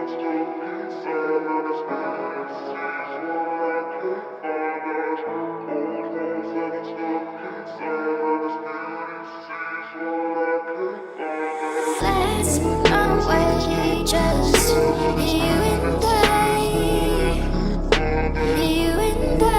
Let's run away, just you and I, you and I.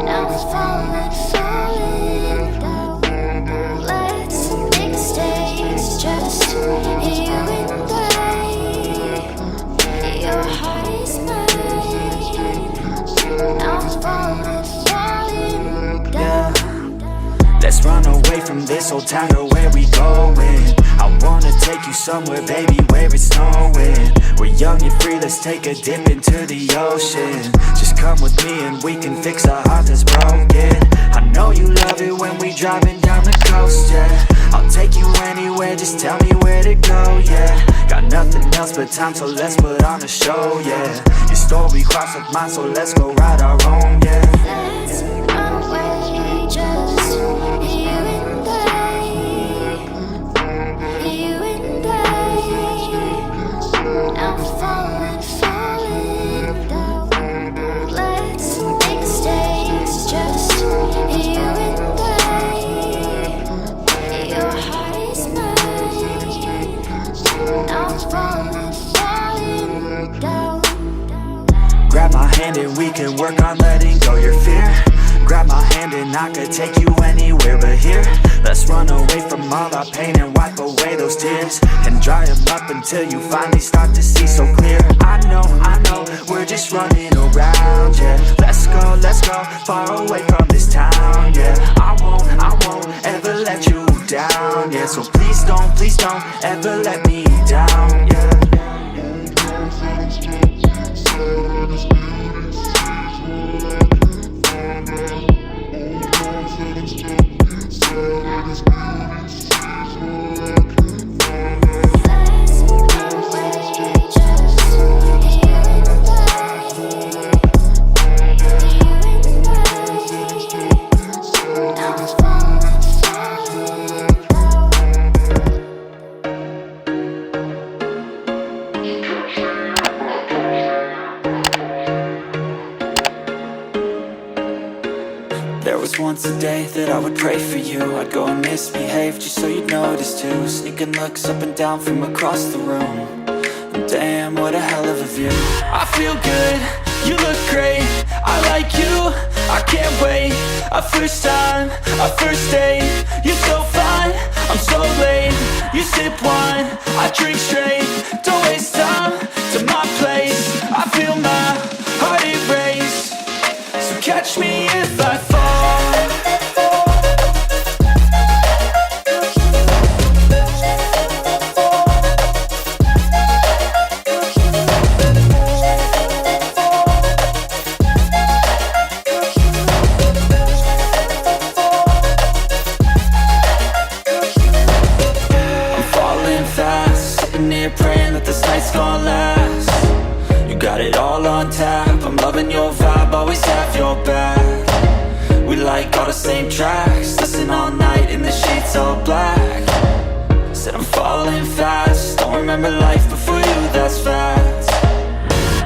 Now falling, falling down. Let's make mistakes, just you and I. Your heart is mine. Now falling, falling down. Let's run away from this old town, girl, where we going? I wanna take you somewhere, baby, where it's snowing. We're young and free, let's take a dip into the ocean. Just come with me and we can fix a heart that's broken. I know you love it when we driving down the coast, yeah. I'll take you anywhere, just tell me where to go, yeah. Got nothing else but time, so let's put on a show, yeah. Your story crossed with mine, so let's go write our own, yeah. Let's run away, just you and I, you and I. Now falling, falling down. Let's make mistakes, just you and I. Your heart is mine. Now falling, falling down. Grab my hand and we can work on letting go your fear. Grab my hand and I could take you anywhere but here. Let's run away from all our pain and wipe away those tears, and dry them up until you finally start to see so clear. I know, we're just running around, yeah. Let's go, far away from this town, yeah. I won't ever let you down, yeah. So please don't ever let me down, yeah. There was once a day that I would pray for you. I'd go and misbehave just so you'd notice too. Sneaking looks up and down from across the room. And damn, what a hell of a view. I feel good, you look great, I like you, I can't wait. A first time, a first date. You're so fine, I'm so late. You sip wine, I drink straight. Don't waste time to my place. I feel my heart erase. So catch me if I fall. Praying that this night's gonna last. You got it all on tap, I'm loving your vibe, always have your back. We like all the same tracks, listen all night in the sheets all black. Said I'm falling fast, don't remember life before you, that's fact.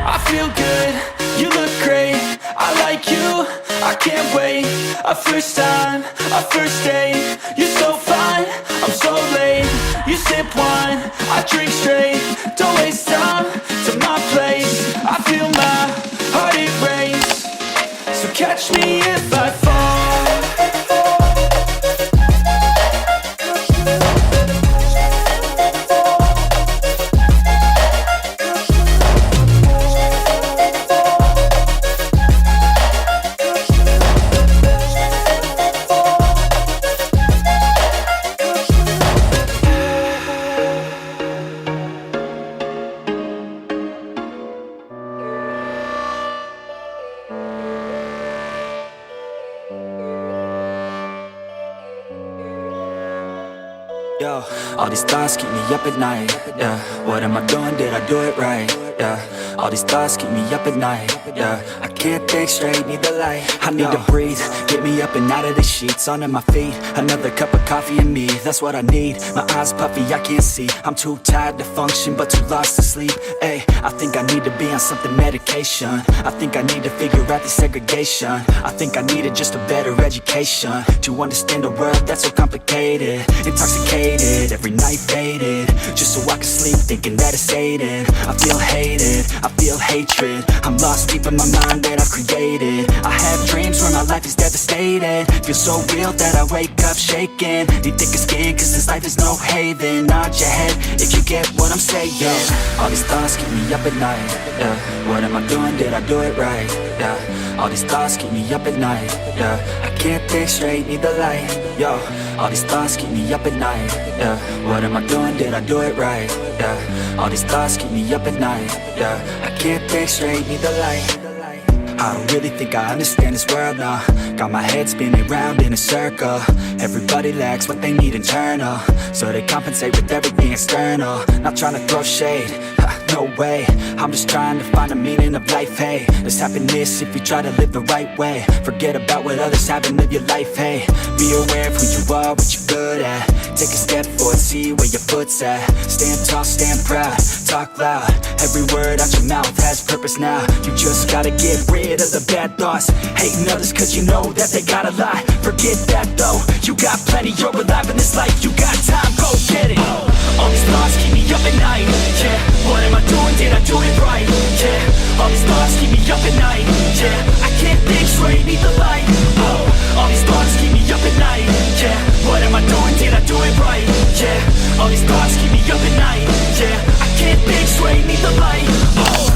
I feel good, you look great, I like you, I can't wait. A first time, a first date. You're so fine, I'm so late. You sip wine, I drink straight. Don't waste time to my place. I feel my heart erase. So catch me if I fall. Yo, all these thoughts keep me up at night, yeah. What am I doing, did I do it right, yeah. All these thoughts keep me up at night, yeah. I can't think straight, need the light. I need to breathe, get me up and out of the sheets. Onto my feet, another cup of coffee and me. That's what I need, my eyes puffy, I can't see. I'm too tired to function, but too lost to sleep. Ay, I think I need to be on something medication. I think I need to figure out the segregation. I think I needed just a better education to understand a world that's so complicated. Intoxicated, every night faded, just so I can sleep thinking that it's Satan. I feel hated, I feel hatred. I'm lost deep in my mind that I've created. I have dreams where my life is devastated. Feel so real that I wake up shaking. Need thicker skin cause this life is no haven. Nod your head if you get what I'm saying. All these thoughts keep me up at night, yeah. What am I doing, did I do it right, yeah. All these thoughts keep me up at night, yeah. I can't think straight, need the light, yo. All these thoughts keep me up at night, yeah. What am I doing, did I do it right, yeah. All these thoughts keep me up at night, yeah. I can't think straight, need the light. I don't really think I understand this world now. Got my head spinning round in a circle. Everybody lacks what they need internal, so they compensate with everything external. Not trying to throw shade, no way. I'm just trying to find the meaning of life, hey. There's happiness if you try to live the right way. Forget about what others have and live your life, hey. Be aware of who you are, what you're good at. Take a step forward, see where your foot's at. Stand tall, stand proud, talk loud. Every word out your mouth has purpose now. You just gotta get rid of the bad thoughts. Hating others cause you know that they gotta lie. Forget that though, you got plenty, you're alive in this life. You got time, go get it. All these thoughts keep me up at night, yeah. What am I doing, did I do it right, yeah. All these thoughts keep me up at night, yeah. I can't think straight, need the light, oh. All these thoughts keep me up at night, yeah. What am I doing, did I do it right, yeah. All these thoughts keep me up at night, yeah. I can't think straight, need the light, oh.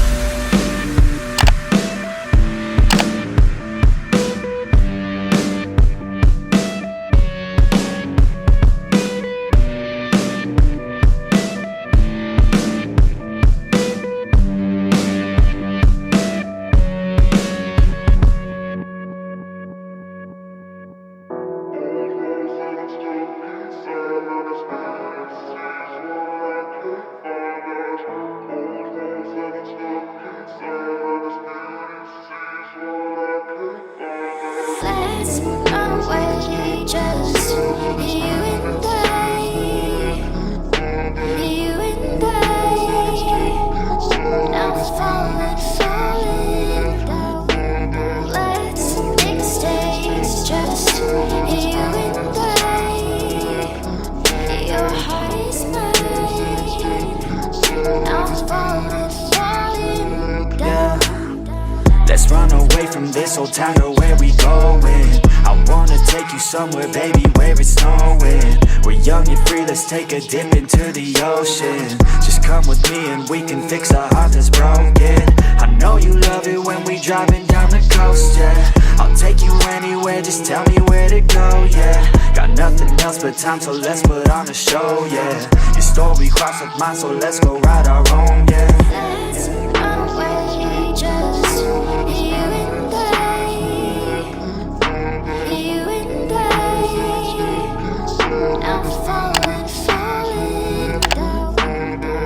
Let's run away, just you and I, you and I. Now falling, falling down. Let's make mistakes, just you and I. Your heart is mine. Now falling, falling down. Let's run away from this old town, or where we going? I wanna take you somewhere, baby, where it's snowing. We're young and free, let's take a dip into the ocean. Just come with me and we can fix a heart that's broken. I know you love it when we driving down the coast, yeah. I'll take you anywhere, just tell me where to go, yeah. Got nothing else but time, so let's put on a show, yeah. Your story crossed with mine, so let's go write our own, yeah. Let's run away, just you and I, you and I. Now falling, falling down.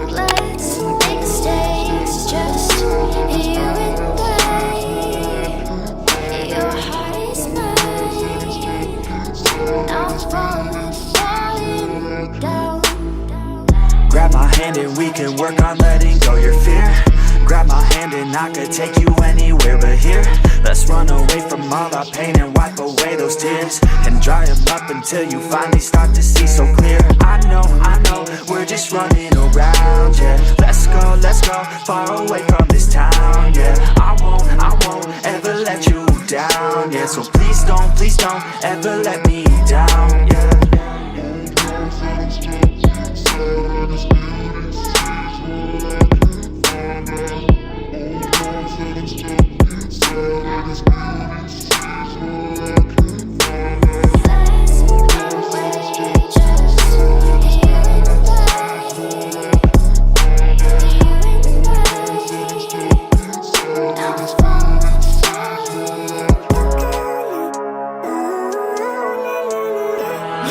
Let's make mistakes, just you and I. Your heart is mine. Now falling, falling down. Grab my hand and we can work on letting go your fear. Grab my hand and I could take you anywhere but here. Let's run away from all our pain and wipe away those tears, and dry them up until you finally start to see so clear. I know, we're just running around, yeah. Let's go, far away from this town, yeah. I won't ever let you down, yeah. So please don't ever let me down, yeah.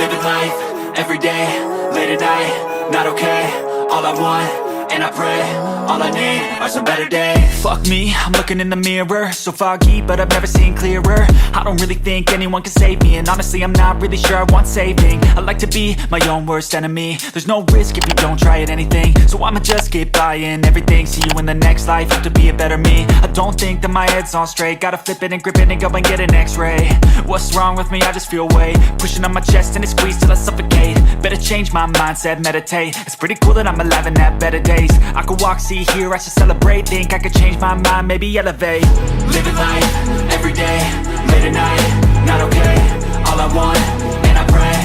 Living life, every day, late at night, not okay. All I want and I pray. All I need are some better days. Fuck me, I'm looking in the mirror, so foggy, but I've never seen clearer. I don't really think anyone can save me, and honestly I'm not really sure I want saving. I like to be my own worst enemy. There's no risk if you don't try at anything, so I'ma just keep buying everything. See you in the next life, have to be a better me. I don't think that my head's on straight, gotta flip it and grip it and go and get an x-ray. What's wrong with me? I just feel weight pushing on my chest and it squeezes till I suffocate. Better change my mindset, meditate. It's pretty cool that I'm alive and have better days. I could walk, see, hear, I should celebrate. Think I could change my mind, maybe elevate. Living life, everyday, late at night, not okay. All I want, and I pray,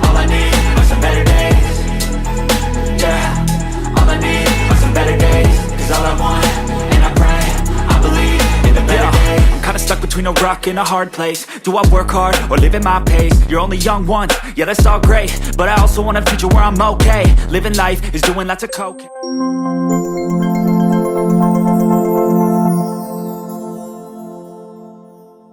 all I need are some better days. Yeah, all I need are some better days. Cause all I want, and I pray, I believe in the better days. I'm kinda stuck between a rock and a hard place. Do I work hard or live at my pace? You're only young once, yeah that's all great, but I also want a future where I'm okay. Living life is doing lots of coke.